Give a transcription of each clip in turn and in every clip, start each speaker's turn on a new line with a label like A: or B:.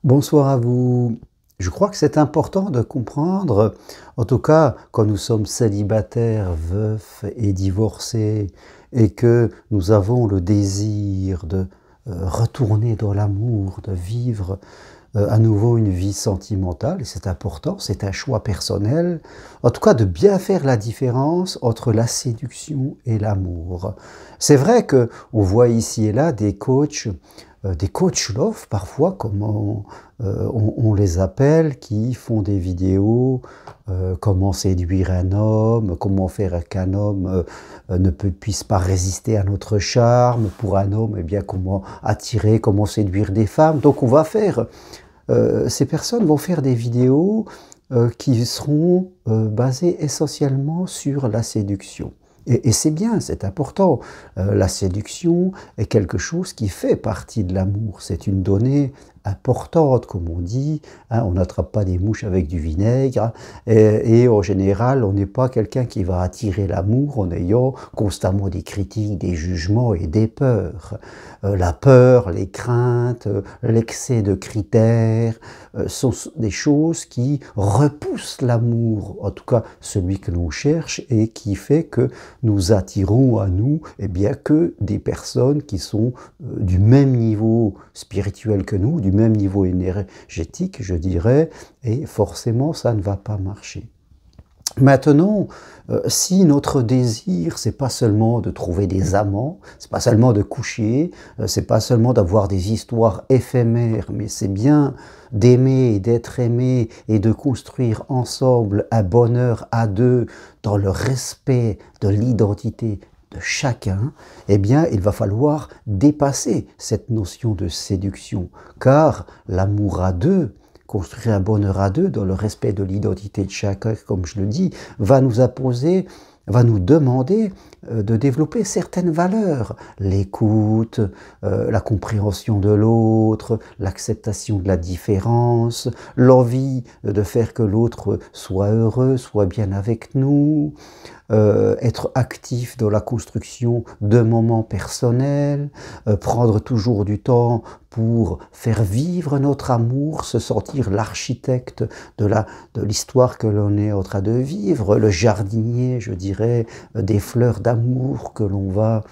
A: Bonsoir à vous. Je crois que c'est important de comprendre, en tout cas quand nous sommes célibataires, veufs et divorcés, et que nous avons le désir de retourner dans l'amour, de vivre à nouveau une vie sentimentale, et c'est important, c'est un choix personnel, en tout cas de bien faire la différence entre la séduction et l'amour. C'est vrai que on voit ici et là des coachs love parfois, comment on les appelle, qui font des vidéos, comment séduire un homme, comment faire qu'un homme puisse pas résister à notre charme, pour un homme, eh bien comment attirer, comment séduire des femmes. Donc ces personnes vont faire des vidéos qui seront basées essentiellement sur la séduction. Et c'est bien, c'est important. La séduction est quelque chose qui fait partie de l'amour. C'est une donnée importante, comme on dit. Hein, on n'attrape pas des mouches avec du vinaigre. Hein, et en général, on n'est pas quelqu'un qui va attirer l'amour en ayant constamment des critiques, des jugements et des peurs. La peur, les craintes, l'excès de critères sont des choses qui repoussent l'amour, en tout cas celui que l'on cherche, et qui fait que nous attirons à nous eh bien, que des personnes qui sont du même niveau spirituel que nous, du même niveau énergétique, je dirais, et forcément ça ne va pas marcher. Maintenant, si notre désir, c'est pas seulement de trouver des amants, c'est pas seulement de coucher, c'est pas seulement d'avoir des histoires éphémères, mais c'est bien d'aimer et d'être aimé et de construire ensemble un bonheur à deux dans le respect de l'identité de chacun, eh bien, il va falloir dépasser cette notion de séduction, car l'amour à deux, construire un bonheur à deux dans le respect de l'identité de chacun, comme je le dis, va nous imposer, va nous demander de développer certaines valeurs, l'écoute, la compréhension de l'autre, l'acceptation de la différence, l'envie de faire que l'autre soit heureux, soit bien avec nous, être actif dans la construction de moments personnels, prendre toujours du temps pour faire vivre notre amour, se sentir l'architecte de l'histoire que l'on est en train de vivre, le jardinier, je dirais, des fleurs d'amour que l'on va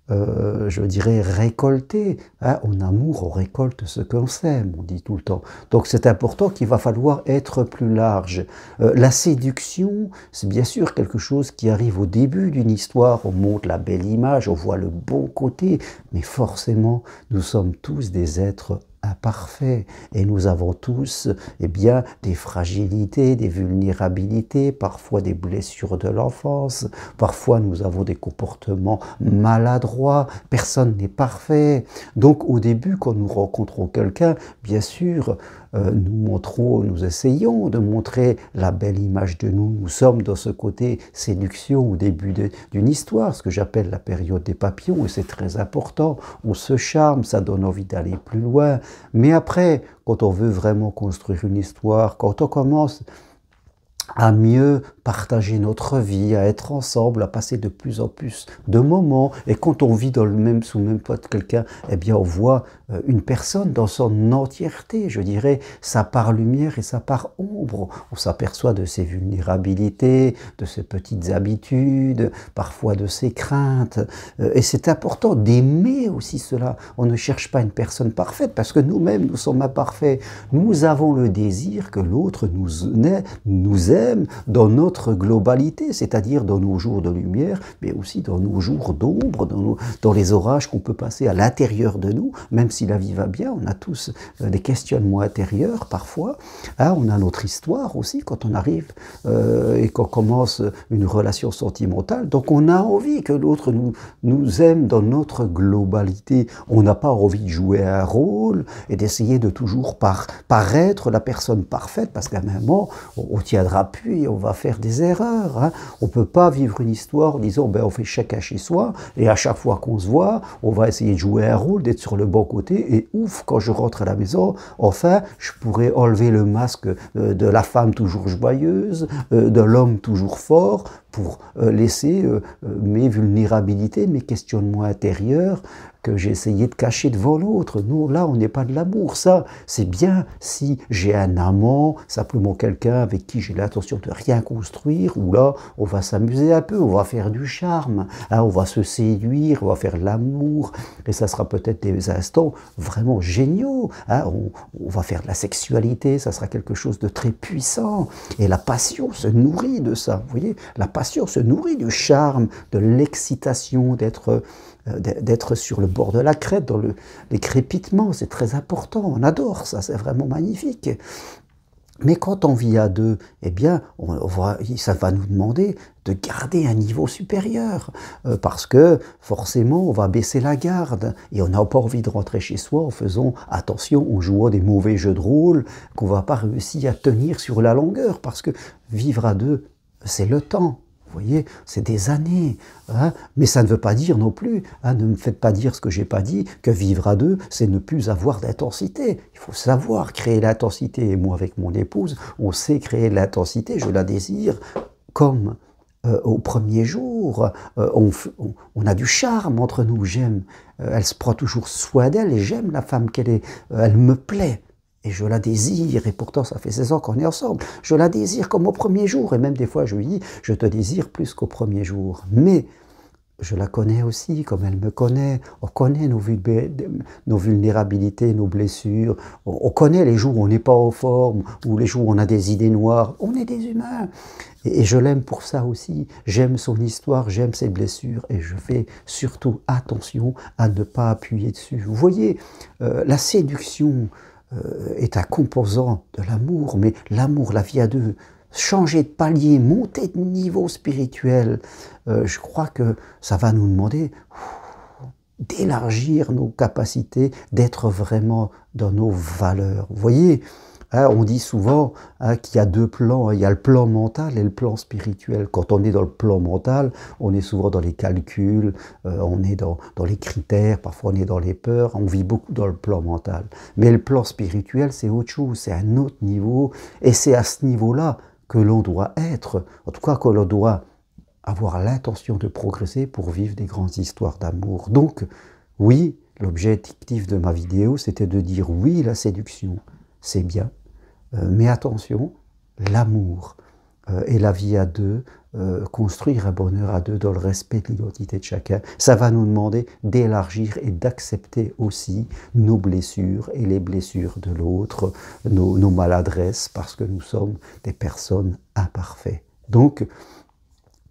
A: je dirais, récolter. Hein, en amour, on récolte ce qu'on sème, on dit tout le temps. Donc c'est important qu'il va falloir être plus large. La séduction, c'est bien sûr quelque chose qui arrive au début d'une histoire, on montre la belle image, on voit le bon côté, mais forcément, nous sommes tous des êtres imparfaits et nous avons tous eh bien, des fragilités, des vulnérabilités, parfois des blessures de l'enfance, parfois nous avons des comportements maladroits, personne n'est parfait. Donc au début, quand nous rencontrons quelqu'un, bien sûr, nous essayons de montrer la belle image de nous. Nous sommes dans ce côté séduction au début d'une histoire, ce que j'appelle la période des papillons, et c'est très important. On se charme, ça donne envie d'aller plus loin. Mais après, quand on veut vraiment construire une histoire, quand on commence à mieux partager notre vie, à être ensemble, à passer de plus en plus de moments. Et quand on vit sous le même toit de quelqu'un, eh bien on voit une personne dans son entièreté, je dirais, sa part lumière et sa part ombre. On s'aperçoit de ses vulnérabilités, de ses petites habitudes, parfois de ses craintes. Et c'est important d'aimer aussi cela. On ne cherche pas une personne parfaite parce que nous-mêmes, nous sommes imparfaits. Nous avons le désir que l'autre nous aime dans notre globalité, c'est-à-dire dans nos jours de lumière, mais aussi dans nos jours d'ombre, dans les orages qu'on peut passer à l'intérieur de nous, même si la vie va bien, on a tous des questionnements intérieurs parfois. Hein, on a notre histoire aussi quand on arrive et qu'on commence une relation sentimentale. Donc on a envie que l'autre nous aime dans notre globalité. On n'a pas envie de jouer un rôle et d'essayer de toujours paraître la personne parfaite parce qu'à un moment, on tiendra plus et on va faire des erreurs. Hein. On ne peut pas vivre une histoire en disant ben, on fait chacun chez soi et à chaque fois qu'on se voit, on va essayer de jouer un rôle, d'être sur le bon côté et ouf, quand je rentre à la maison, enfin, je pourrais enlever le masque de la femme toujours joyeuse, de l'homme toujours fort pour laisser mes vulnérabilités, mes questionnements intérieurs que j'ai essayé de cacher devant l'autre. Nous, là, on n'est pas de l'amour. Ça, c'est bien si j'ai un amant, simplement quelqu'un avec qui j'ai l'intention de rien construire, ou là, on va s'amuser un peu, on va faire du charme, hein, on va se séduire, on va faire l'amour, et ça sera peut-être des instants vraiment géniaux. Hein, on va faire de la sexualité, ça sera quelque chose de très puissant. Et la passion se nourrit de ça. Vous voyez, la passion se nourrit du charme, de l'excitation, d'être sur le bord de la crête, dans les crépitements, c'est très important, on adore ça, c'est vraiment magnifique. Mais quand on vit à deux, eh bien, ça va nous demander de garder un niveau supérieur, parce que forcément, on va baisser la garde, et on n'a pas envie de rentrer chez soi en faisant attention, en jouant des mauvais jeux de rôle, qu'on ne va pas réussir à tenir sur la longueur, parce que vivre à deux, c'est le temps. Vous voyez, c'est des années, hein, mais ça ne veut pas dire non plus, hein, ne me faites pas dire ce que j'ai pas dit, que vivre à deux, c'est ne plus avoir d'intensité. Il faut savoir créer l'intensité. Et moi, avec mon épouse, on sait créer l'intensité, je la désire comme au premier jour. On a du charme entre nous, j'aime. Elle se prend toujours soin d'elle et j'aime la femme qu'elle est. Elle me plaît. Et je la désire, et pourtant ça fait 16 ans qu'on est ensemble. Je la désire comme au premier jour, et même des fois je lui dis, je te désire plus qu'au premier jour. Mais je la connais aussi, comme elle me connaît. On connaît nos vulnérabilités, nos blessures. On connaît les jours où on n'est pas en forme, ou les jours où on a des idées noires. On est des humains. Et je l'aime pour ça aussi. J'aime son histoire, j'aime ses blessures, et je fais surtout attention à ne pas appuyer dessus. Vous voyez, la séduction est un composant de l'amour, mais l'amour, la vie à deux, changer de palier, monter de niveau spirituel, je crois que ça va nous demander d'élargir nos capacités, d'être vraiment dans nos valeurs. Vous voyez, hein, on dit souvent hein, qu'il y a deux plans, il y a le plan mental et le plan spirituel. Quand on est dans le plan mental, on est souvent dans les calculs, on est dans les critères, parfois on est dans les peurs, on vit beaucoup dans le plan mental. Mais le plan spirituel, c'est autre chose, c'est un autre niveau, et c'est à ce niveau-là que l'on doit être, en tout cas que l'on doit avoir l'intention de progresser pour vivre des grandes histoires d'amour. Donc, oui, l'objectif de ma vidéo, c'était de dire oui, la séduction, c'est bien, mais attention, l'amour et la vie à deux, construire un bonheur à deux dans le respect de l'identité de chacun, ça va nous demander d'élargir et d'accepter aussi nos blessures et les blessures de l'autre, nos maladresses, parce que nous sommes des personnes imparfaites. Donc,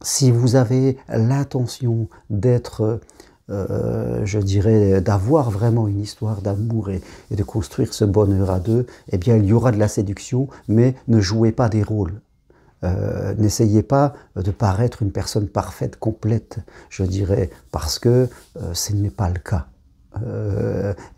A: si vous avez l'intention d'être je dirais, d'avoir vraiment une histoire d'amour et de construire ce bonheur à deux, eh bien, il y aura de la séduction, mais ne jouez pas des rôles. N'essayez pas de paraître une personne parfaite, complète, je dirais, parce que ce n'est pas le cas.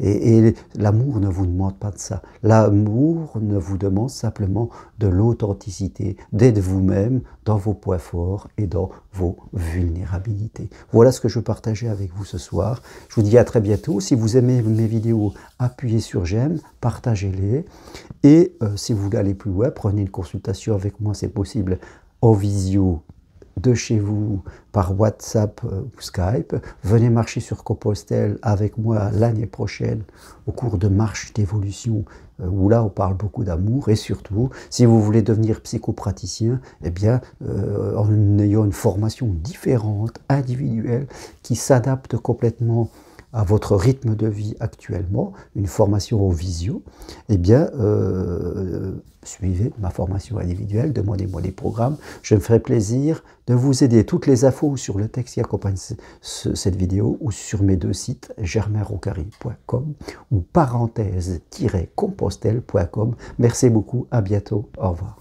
A: Et l'amour ne vous demande pas de ça. L'amour ne vous demande simplement de l'authenticité, d'être vous-même dans vos points forts et dans vos vulnérabilités. Voilà ce que je partageais avec vous ce soir. Je vous dis à très bientôt. Si vous aimez mes vidéos, appuyez sur j'aime, partagez-les. Et si vous voulez aller plus loin, prenez une consultation avec moi, c'est possible en visio, de chez vous, par WhatsApp ou Skype. Venez marcher sur Compostelle avec moi l'année prochaine au cours de Marche d'évolution, où là on parle beaucoup d'amour. Et surtout, si vous voulez devenir psychopraticien, eh bien, en ayant une formation différente, individuelle, qui s'adapte complètement à votre rythme de vie actuellement, une formation en visio, eh bien, suivez ma formation individuelle, demandez-moi des programmes, je me ferai plaisir de vous aider. Toutes les infos sur le texte qui accompagne cette vidéo ou sur mes deux sites, germainrocari.com ou parenthèse-compostelle.com. Merci beaucoup, à bientôt, au revoir.